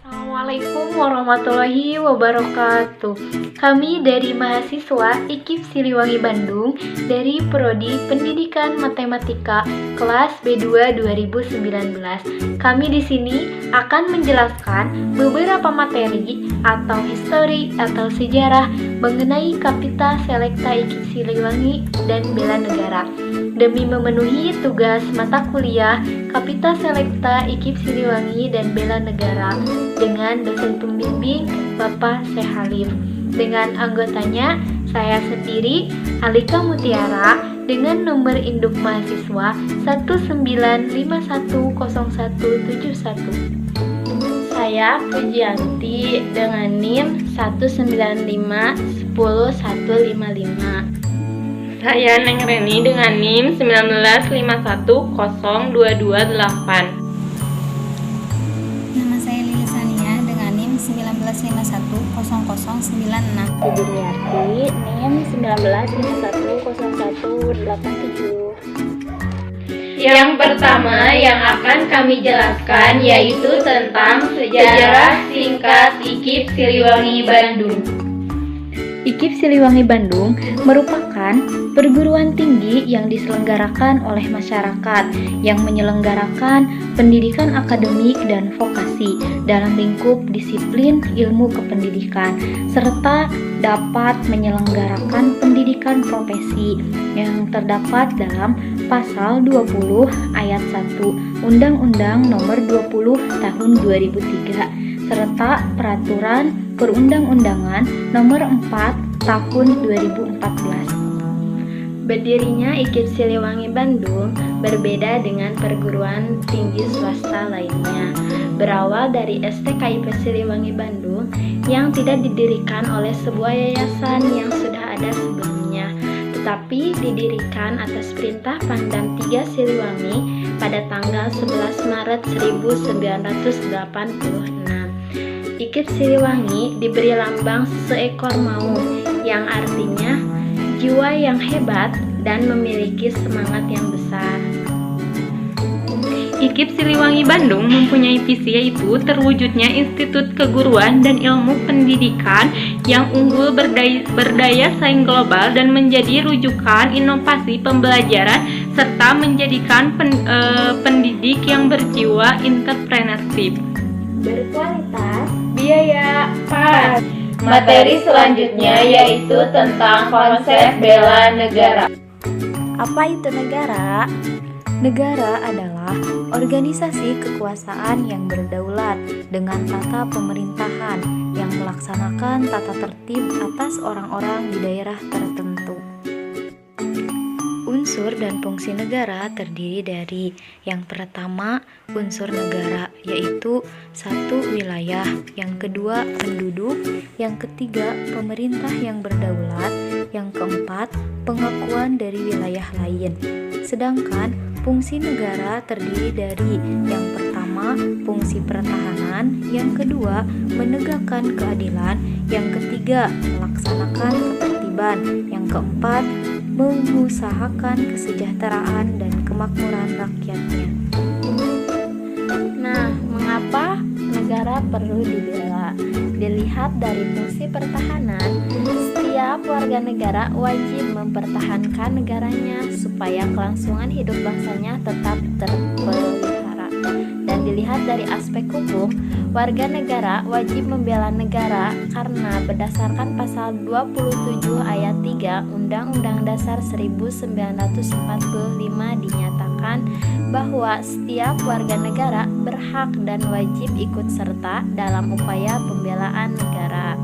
Assalamualaikum warahmatullahi wabarakatuh. Kami dari mahasiswa IKIP Siliwangi Bandung dari Prodi Pendidikan Matematika kelas B2 2019. Kami di sini akan menjelaskan beberapa materi atau histori atau sejarah mengenai Kapita Selekta IKIP Siliwangi dan Bela Negara. Demi memenuhi tugas mata kuliah Kapita Selekta IKIP Siliwangi dan Bela Negara dengan dosen pembimbing Bapak Syekh Halim. Dengan anggotanya saya sendiri Alika Mutiara dengan nomor induk mahasiswa 195101171. Saya Pujianti dengan NIM 195101155. Saya Neng Reni dengan NIM 195102228. Nama saya Lili Sania dengan NIM 195100096. Juliarti NIM 195101187. Yang pertama yang akan kami jelaskan yaitu tentang sejarah singkat IKIP Siliwangi Bandung. IKIP Siliwangi Bandung merupakan perguruan tinggi yang diselenggarakan oleh masyarakat yang menyelenggarakan pendidikan akademik dan vokasi dalam lingkup disiplin ilmu kependidikan serta dapat menyelenggarakan pendidikan profesi yang terdapat dalam Pasal 20 Ayat 1 Undang-Undang Nomor 20 Tahun 2003 serta Peraturan Perundang-undangan Nomor 4 Tahun 2014. Berdirinya IKIP Siliwangi Bandung berbeda dengan perguruan tinggi swasta lainnya. Berawal dari STKIP Siliwangi Bandung yang tidak didirikan oleh sebuah yayasan yang sudah ada sebelumnya, tetapi didirikan atas perintah Pangdam 3 Siliwangi pada tanggal 11 Maret 1986. IKIP Siliwangi diberi lambang seekor maung yang artinya jiwa yang hebat dan memiliki semangat yang besar. IKIP Siliwangi Bandung mempunyai visi yaitu terwujudnya institut keguruan dan ilmu pendidikan yang unggul, berdaya saing global dan menjadi rujukan inovasi pembelajaran serta menjadikan pendidik yang berjiwa entrepreneurship. Berkualitas, biaya pas. Materi selanjutnya yaitu tentang konsep bela negara. Apa itu negara? Negara adalah organisasi kekuasaan yang berdaulat dengan tata pemerintahan yang melaksanakan tata tertib atas orang-orang di daerah tertentu. Unsur dan fungsi negara terdiri dari yang pertama unsur negara yaitu satu wilayah, yang kedua penduduk, yang ketiga pemerintah yang berdaulat, yang keempat pengakuan dari wilayah lain. Sedangkan fungsi negara terdiri dari yang pertama fungsi pertahanan, yang kedua menegakkan keadilan, yang ketiga melaksanakan ketertiban, yang keempat mengusahakan kesejahteraan dan kemakmuran rakyatnya. Nah, mengapa negara perlu dibela? Dilihat dari fungsi pertahanan, setiap warga negara wajib mempertahankan negaranya supaya kelangsungan hidup bangsanya tetap terpelihara. Dan dilihat dari aspek hukum, warga negara wajib membela negara karena berdasarkan pasal 27 ayat 3 Undang-Undang Dasar 1945 dinyatakan bahwa setiap warga negara berhak dan wajib ikut serta dalam upaya pembelaan negara.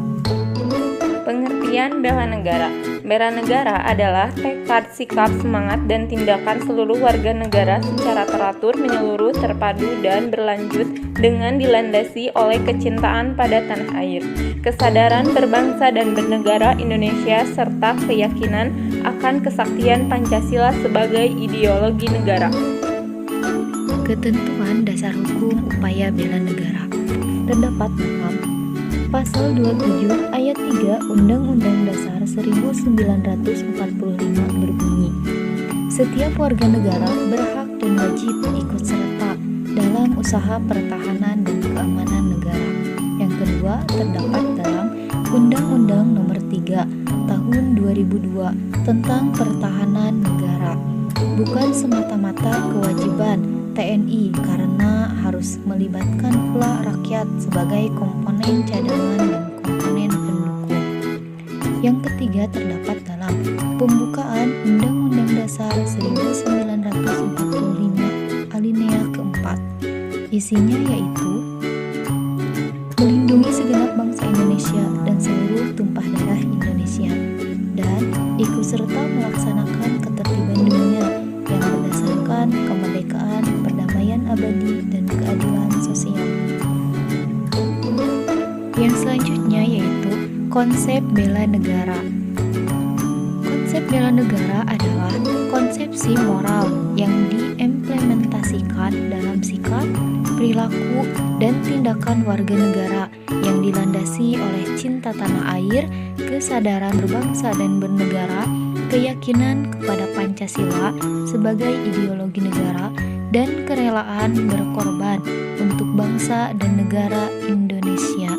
Pengertian bela negara. Bela negara adalah tekad, sikap, semangat, dan tindakan seluruh warga negara secara teratur, menyeluruh, terpadu, dan berlanjut dengan dilandasi oleh kecintaan pada tanah air, kesadaran berbangsa dan bernegara Indonesia, serta keyakinan akan kesaktian Pancasila sebagai ideologi negara. Ketentuan dasar hukum upaya bela negara terdapat dalam Pasal 27 Ayat 3 Undang-Undang Dasar 1945 berbunyi, setiap warga negara berhak dan wajib ikut serta dalam usaha pertahanan dan keamanan negara. Yang kedua terdapat dalam Undang-Undang Nomor 3 Tahun 2002 tentang Pertahanan Negara. Bukan semata-mata kewajiban TNI karena harus melibatkan pula rakyat sebagai komponen cadangan dan komponen pendukung. Yang ketiga terdapat dalam pembukaan Undang-Undang Dasar 1945 alinea keempat. Isinya yaitu melindungi segenap bangsa Indonesia dan seluruh tumpah darah Indonesia, dan ikut serta melaksanakan ketertiban dunia yang berdasarkan kemerdekaan, perdamaian abadi, dan keadilan sosial. Yang selanjutnya yaitu konsep bela negara. Konsep bela negara adalah konsepsi moral yang diimplementasikan dalam sikap, perilaku, dan tindakan warga negara yang dilandasi oleh cinta tanah air, kesadaran berbangsa dan bernegara, keyakinan kepada Pancasila sebagai ideologi negara, dan kerelaan berkorban untuk bangsa dan negara Indonesia.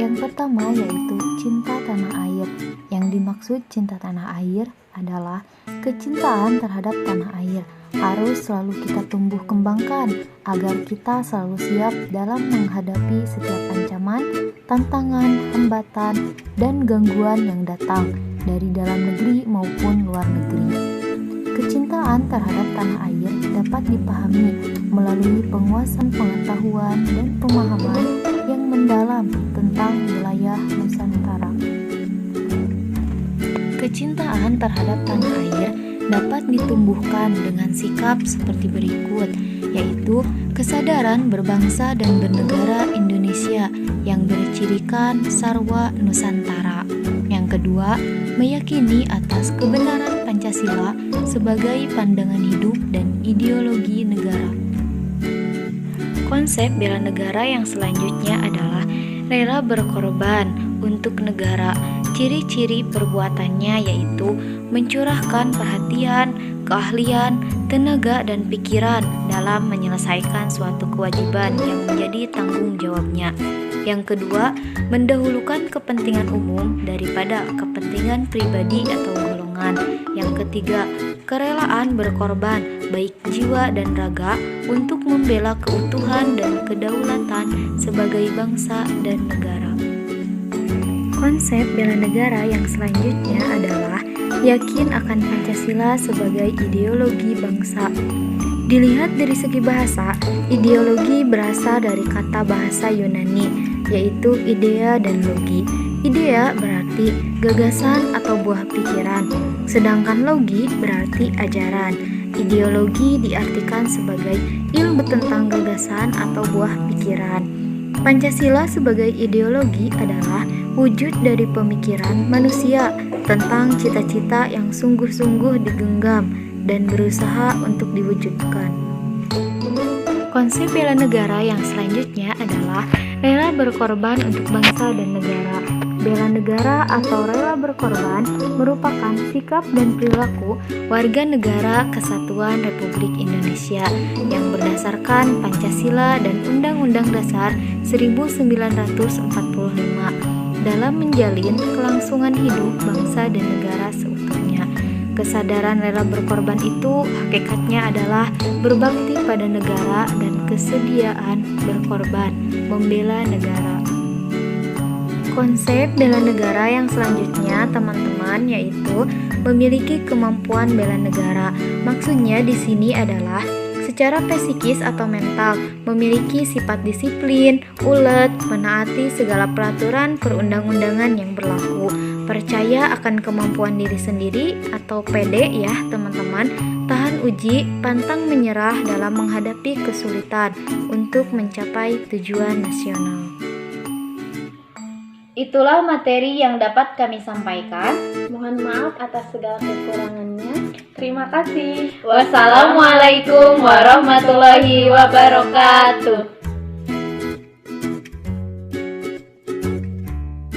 Yang pertama yaitu cinta tanah air. Yang dimaksud cinta tanah air adalah kecintaan terhadap tanah air harus selalu kita tumbuh kembangkan agar kita selalu siap dalam menghadapi setiap ancaman, tantangan, hambatan, dan gangguan yang datang dari dalam negeri maupun luar negeri. Kecintaan terhadap tanah air dapat dipahami melalui penguasaan pengetahuan dan pemahaman yang mendalam tentang wilayah Nusantara. Kecintaan terhadap tanah air dapat ditumbuhkan dengan sikap seperti berikut, yaitu kesadaran berbangsa dan bernegara Indonesia yang bercirikan sarwa Nusantara. Yang kedua, meyakini atas kebenaran Pancasila sebagai pandangan hidup dan ideologi negara. Konsep bela negara yang selanjutnya adalah rela berkorban untuk negara. Ciri-ciri perbuatannya yaitu mencurahkan perhatian, keahlian, tenaga, dan pikiran dalam menyelesaikan suatu kewajiban yang menjadi tanggung jawabnya. Yang kedua, mendahulukan kepentingan umum daripada kepentingan pribadi atau golongan. Yang ketiga, kerelaan berkorban baik jiwa dan raga untuk membela keutuhan dan kedaulatan sebagai bangsa dan negara. Konsep bela negara yang selanjutnya adalah yakin akan Pancasila sebagai ideologi bangsa. Dilihat dari segi bahasa, ideologi berasal dari kata bahasa Yunani, yaitu idea dan logi. Idea berarti gagasan atau buah pikiran, sedangkan logi berarti ajaran. Ideologi diartikan sebagai ilmu tentang gagasan atau buah pikiran. Pancasila sebagai ideologi adalah wujud dari pemikiran manusia tentang cita-cita yang sungguh-sungguh digenggam dan berusaha untuk diwujudkan. Konsep bela negara yang selanjutnya adalah rela berkorban untuk bangsa dan negara. Bela negara atau rela berkorban merupakan sikap dan perilaku warga negara Kesatuan Republik Indonesia yang berdasarkan Pancasila dan Undang-Undang Dasar 1945 dalam menjalin kelangsungan hidup bangsa dan negara seutuhnya. Kesadaran rela berkorban itu hakikatnya adalah berbakti pada negara dan kesediaan berkorban membela negara. Konsep bela negara yang selanjutnya teman-teman yaitu memiliki kemampuan bela negara. Maksudnya di sini adalah secara psikis atau mental, memiliki sifat disiplin, ulet, menaati segala peraturan perundang-undangan yang berlaku, percaya akan kemampuan diri sendiri atau pede ya teman-teman, tahan uji, pantang menyerah dalam menghadapi kesulitan untuk mencapai tujuan nasional. Itulah materi yang dapat kami sampaikan. Mohon maaf atas segala kekurangannya. Terima kasih. Wassalamualaikum warahmatullahi wabarakatuh.